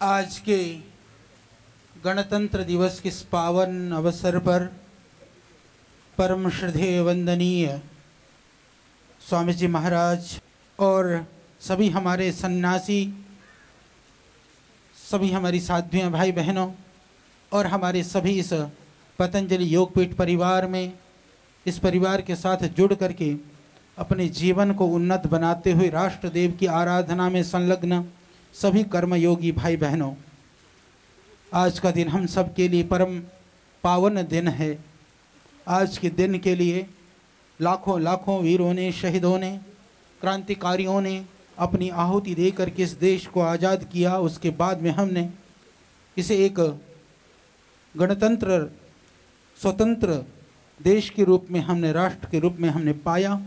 आज के गणतंत्र दिवस के इस पावन अवसर पर परम श्रद्धेय वंदनीय स्वामी जी महाराज और सभी हमारे सन्यासी, सभी हमारी साध्वियाँ भाई बहनों और हमारे सभी इस पतंजलि योगपीठ परिवार में, इस परिवार के साथ जुड़ करके अपने जीवन को उन्नत बनाते हुए राष्ट्रदेव की आराधना में संलग्न सभी कर्मयोगी भाई बहनों, आज का दिन हम सब के लिए परम पावन दिन है। आज के दिन के लिए लाखों लाखों वीरों ने, शहीदों ने, क्रांतिकारियों ने अपनी आहुति देकर के इस देश को आज़ाद किया। उसके बाद में हमने इसे एक गणतंत्र स्वतंत्र देश के रूप में, हमने राष्ट्र के रूप में हमने पाया।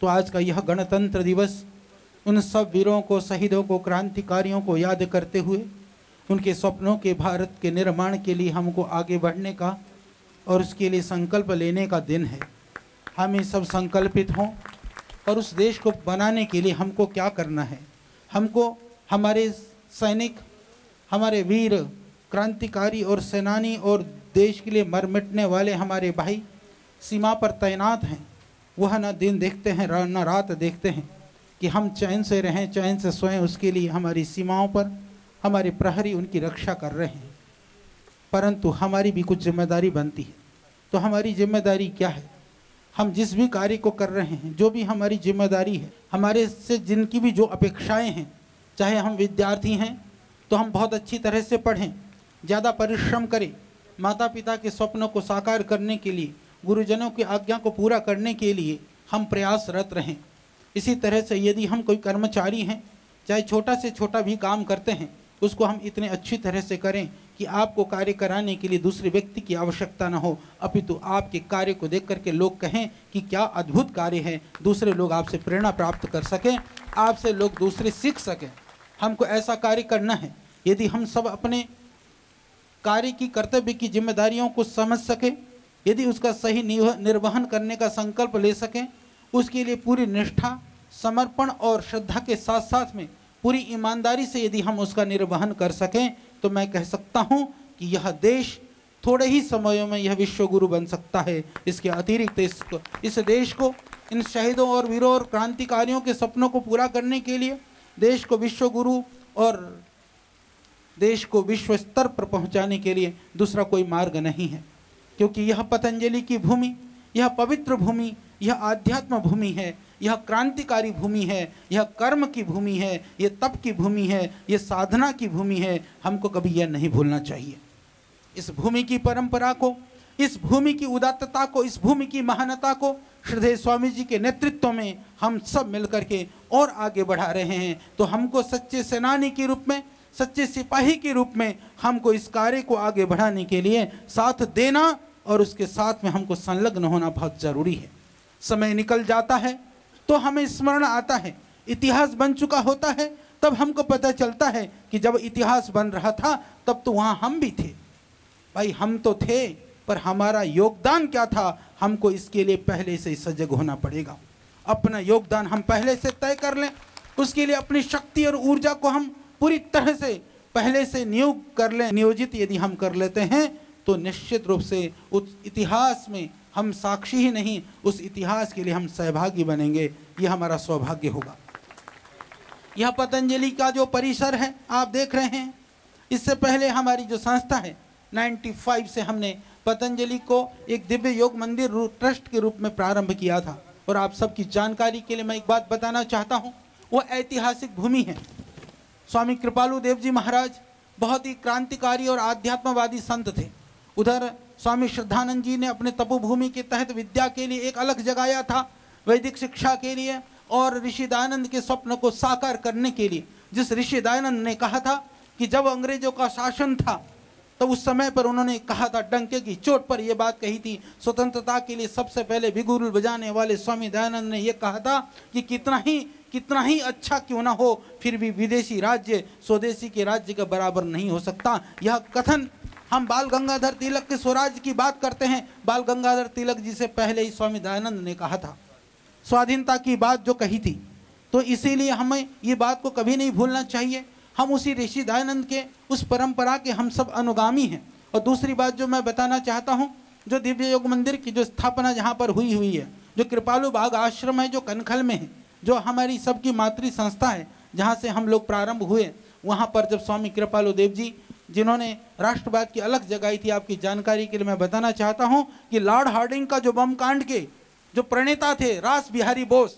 तो आज का यह गणतंत्र दिवस उन सब वीरों को, शहीदों को, क्रांतिकारियों को याद करते हुए उनके स्वप्नों के भारत के निर्माण के लिए हमको आगे बढ़ने का और उसके लिए संकल्प लेने का दिन है। हम ये सब संकल्पित हों और उस देश को बनाने के लिए हमको क्या करना है। हमको हमारे सैनिक, हमारे वीर क्रांतिकारी और सेनानी और देश के लिए मर मिटने वाले हमारे भाई सीमा पर तैनात हैं। वह न दिन देखते हैं न रात देखते हैं कि हम चैन से रहें, चैन से सोएं। उसके लिए हमारी सीमाओं पर हमारे प्रहरी उनकी रक्षा कर रहे हैं। परंतु हमारी भी कुछ जिम्मेदारी बनती है। तो हमारी जिम्मेदारी क्या है? हम जिस भी कार्य को कर रहे हैं, जो भी हमारी जिम्मेदारी है, हमारे से जिनकी भी जो अपेक्षाएं हैं, चाहे हम विद्यार्थी हैं तो हम बहुत अच्छी तरह से पढ़ें, ज़्यादा परिश्रम करें, माता पिता के स्वप्नों को साकार करने के लिए, गुरुजनों की आज्ञा को पूरा करने के लिए हम प्रयासरत रहें। इसी तरह से यदि हम कोई कर्मचारी हैं, चाहे छोटा से छोटा भी काम करते हैं, उसको हम इतने अच्छी तरह से करें कि आपको कार्य कराने के लिए दूसरे व्यक्ति की आवश्यकता न हो, अपितु आपके कार्य को देख करके लोग कहें कि क्या अद्भुत कार्य है, दूसरे लोग आपसे प्रेरणा प्राप्त कर सकें, आपसे लोग दूसरे सीख सकें। हमको ऐसा कार्य करना है। यदि हम सब अपने कार्य की, कर्तव्य की जिम्मेदारियों को समझ सकें, यदि उसका सही निर्वहन करने का संकल्प ले सकें, उसके लिए पूरी निष्ठा, समर्पण और श्रद्धा के साथ साथ में पूरी ईमानदारी से यदि हम उसका निर्वहन कर सकें, तो मैं कह सकता हूं कि यह देश थोड़े ही समयों में यह विश्व गुरु बन सकता है। इसके अतिरिक्त इस देश को इन शहीदों और वीरों और क्रांतिकारियों के सपनों को पूरा करने के लिए देश को विश्व गुरु और देश को विश्व स्तर पर पहुंचाने के लिए दूसरा कोई मार्ग नहीं है। क्योंकि यह पतंजलि की भूमि, यह पवित्र भूमि, यह आध्यात्म भूमि है, यह क्रांतिकारी भूमि है, यह कर्म की भूमि है, यह तप की भूमि है, यह साधना की भूमि है। हमको कभी यह नहीं भूलना चाहिए। इस भूमि की परंपरा को, इस भूमि की उदात्तता को, इस भूमि की महानता को श्रद्धेय स्वामी जी के नेतृत्व में हम सब मिलकर के और आगे बढ़ा रहे हैं। तो हमको सच्चे सेनानी के रूप में, सच्चे सिपाही के रूप में हमको इस कार्य को आगे बढ़ाने के लिए साथ देना और उसके साथ में हमको संलग्न होना बहुत जरूरी है। समय निकल जाता है तो हमें स्मरण आता है, इतिहास बन चुका होता है, तब हमको पता चलता है कि जब इतिहास बन रहा था तब तो वहाँ हम भी थे। भाई हम तो थे, पर हमारा योगदान क्या था, हमको इसके लिए पहले से सजग होना पड़ेगा। अपना योगदान हम पहले से तय कर लें। उसके लिए अपनी शक्ति और ऊर्जा को हम पूरी तरह से पहले से नियोजित यदि हम कर लेते हैं, तो निश्चित रूप से उस इतिहास में हम साक्षी ही नहीं, उस इतिहास के लिए हम सहभागी बनेंगे। यह हमारा सौभाग्य होगा। यह पतंजलि का जो परिसर है आप देख रहे हैं, इससे पहले हमारी जो संस्था है 95 से हमने पतंजलि को एक दिव्य योग मंदिर ट्रस्ट के रूप में प्रारंभ किया था। और आप सबकी जानकारी के लिए मैं एक बात बताना चाहता हूँ, वो ऐतिहासिक भूमि है। स्वामी कृपालु देव जी महाराज बहुत ही क्रांतिकारी और आध्यात्मवादी संत थे। उधर स्वामी श्रद्धानंद जी ने अपने तपोभूमि के तहत विद्या के लिए एक अलग जगाया था, वैदिक शिक्षा के लिए और ऋषि दयानंद के स्वप्न को साकार करने के लिए। जिस ऋषि दयानंद ने कहा था कि जब अंग्रेजों का शासन था तो उस समय पर उन्होंने कहा था, डंके की चोट पर यह बात कही थी, स्वतंत्रता के लिए सबसे पहले बिगुल बजाने वाले स्वामी दयानंद ने यह कहा था कि कितना ही अच्छा क्यों ना हो, फिर भी विदेशी राज्य स्वदेशी के राज्य के बराबर नहीं हो सकता। यह कथन हम बाल गंगाधर तिलक के स्वराज की बात करते हैं, बाल गंगाधर तिलक जी से पहले ही स्वामी दयानंद ने कहा था, स्वाधीनता की बात जो कही थी। तो इसीलिए हमें ये बात को कभी नहीं भूलना चाहिए। हम उसी ऋषि दयानंद के उस परंपरा के हम सब अनुगामी हैं। और दूसरी बात जो मैं बताना चाहता हूँ, जो दिव्य योग मंदिर की जो स्थापना जहाँ पर हुई है, जो कृपालु बाग आश्रम है जो कनखल में है, जो हमारी सबकी मातृ संस्था है, जहाँ से हम लोग प्रारंभ हुए, वहाँ पर जब स्वामी कृपालु देव जी जिन्होंने राष्ट्रवाद की अलग जगाई थी, आपकी जानकारी के लिए मैं बताना चाहता हूँ कि लॉर्ड हार्डिंग का जो बम कांड के जो प्रणेता थे रास बिहारी बोस,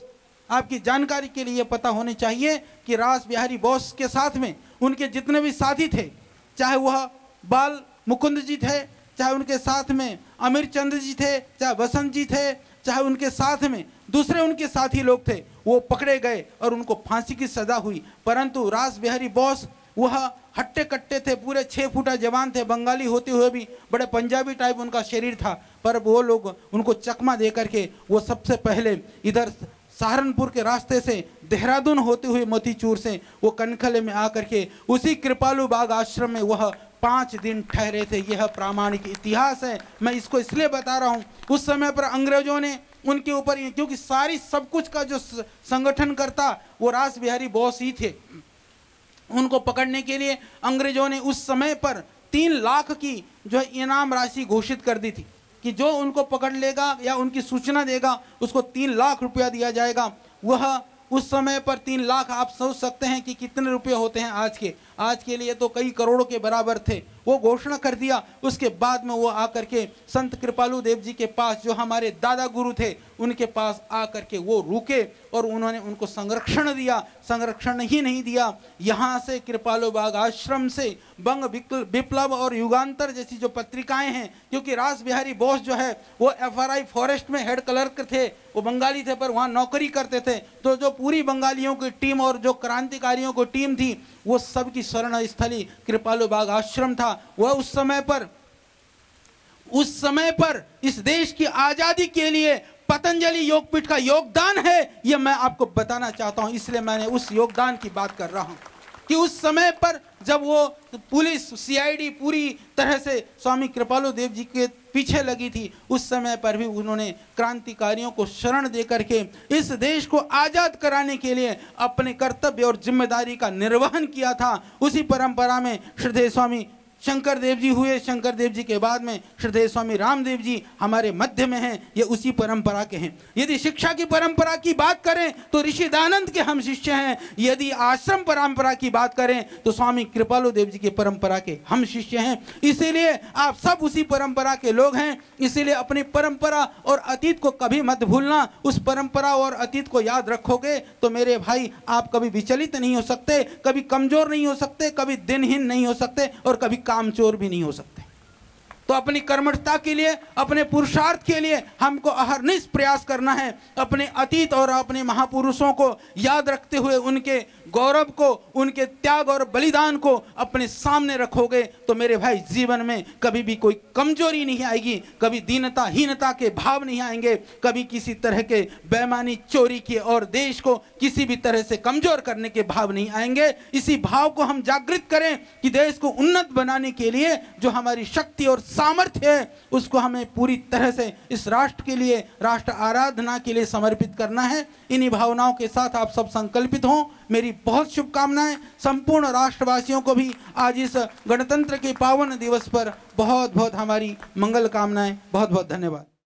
आपकी जानकारी के लिए पता होनी चाहिए कि रास बिहारी बोस के साथ में उनके जितने भी साथी थे, चाहे वह बाल मुकुंद जी थे, चाहे उनके साथ में अमीर चंद्र जी थे, चाहे वसंत जी थे, चाहे उनके साथ में दूसरे उनके साथी लोग थे, वो पकड़े गए और उनको फांसी की सजा हुई। परंतु रास बिहारी बोस वह हट्टे कट्टे थे, पूरे 6 फुटा जवान थे, बंगाली होते हुए भी बड़े पंजाबी टाइप उनका शरीर था, पर वो लोग उनको चकमा दे करके वो सबसे पहले इधर सहारनपुर के रास्ते से देहरादून होते हुए मोतीचूर से वो कनखले में आकर के उसी कृपालु बाग आश्रम में वह 5 दिन ठहरे थे। यह प्रामाणिक इतिहास है। मैं इसको इसलिए बता रहा हूँ, उस समय पर अंग्रेजों ने उनके ऊपर, क्योंकि सारी सब कुछ का जो संगठन करता वो रास बिहारी बोस ही थे, उनको पकड़ने के लिए अंग्रेजों ने उस समय पर 3 लाख की जो इनाम राशि घोषित कर दी थी कि जो उनको पकड़ लेगा या उनकी सूचना देगा उसको 3 लाख रुपया दिया जाएगा। वह उस समय पर 3 लाख, आप सोच सकते हैं कि कितने रुपये होते हैं आज के लिए तो कई करोड़ों के बराबर थे। वो घोषणा कर दिया। उसके बाद में वो आकर के संत कृपालु देव जी के पास, जो हमारे दादा गुरु थे, उनके पास आकर के वो रुके और उन्होंने उनको संरक्षण दिया। संरक्षण ही नहीं दिया, यहाँ से कृपालु बाग आश्रम से बंग विप्लव और युगांतर जैसी जो पत्रिकाएं हैं, क्योंकि रास बिहारी बोस जो है वो FRI फॉरेस्ट में हेड क्लर्क थे, वो बंगाली थे पर वहाँ नौकरी करते थे। तो जो पूरी बंगालियों की टीम और जो क्रांतिकारियों की टीम थी वो सबकी शरण स्थली कृपालु बाग आश्रम था। वह उस समय पर इस देश की आजादी के लिए पतंजलि योगपीठ का योगदान है, यह मैं आपको बताना चाहता हूं। इसलिए मैंने उस योगदान की बात कर रहा हूं कि उस समय पर जब वो पुलिस CID पूरी तरह से स्वामी कृपालु देव जी के पीछे लगी थी, उस समय पर भी उन्होंने क्रांतिकारियों को शरण दे करके इस देश को आजाद कराने के लिए अपने कर्तव्य और जिम्मेदारी का निर्वहन किया था। उसी परंपरा में श्रद्धेय स्वामी शंकर देव जी हुए। शंकर देव जी के बाद में श्रद्धेय स्वामी रामदेव जी हमारे मध्य में हैं, ये उसी परंपरा के हैं। यदि शिक्षा की परंपरा की बात करें तो ऋषि दयानंद के हम शिष्य हैं। यदि आश्रम परंपरा की बात करें तो स्वामी कृपालु देव जी की परंपरा के हम शिष्य हैं। इसीलिए आप सब उसी परंपरा के लोग हैं। इसीलिए अपनी परंपरा और अतीत को कभी मत भूलना। उस परंपरा और अतीत को याद रखोगे तो मेरे भाई आप कभी विचलित नहीं हो सकते, कभी कमजोर नहीं हो सकते, कभी दिनहीन नहीं हो सकते और कभी कामचोर भी नहीं हो सकते। तो अपनी कर्मठता के लिए, अपने पुरुषार्थ के लिए हमको अहरनिश प्रयास करना है। अपने अतीत और अपने महापुरुषों को याद रखते हुए उनके गौरव को, उनके त्याग और बलिदान को अपने सामने रखोगे तो मेरे भाई जीवन में कभी भी कोई कमजोरी नहीं आएगी, कभी दीनता हीनता के भाव नहीं आएंगे, कभी किसी तरह के बेईमानी चोरी के और देश को किसी भी तरह से कमजोर करने के भाव नहीं आएंगे। इसी भाव को हम जागृत करें कि देश को उन्नत बनाने के लिए जो हमारी शक्ति और सामर्थ्य है उसको हमें पूरी तरह से इस राष्ट्र के लिए, राष्ट्र आराधना के लिए समर्पित करना है। इन्हीं भावनाओं के साथ आप सब संकल्पित हों। मेरी बहुत शुभकामनाएं। संपूर्ण राष्ट्रवासियों को भी आज इस गणतंत्र के पावन दिवस पर बहुत बहुत हमारी मंगल कामनाएं। बहुत बहुत धन्यवाद।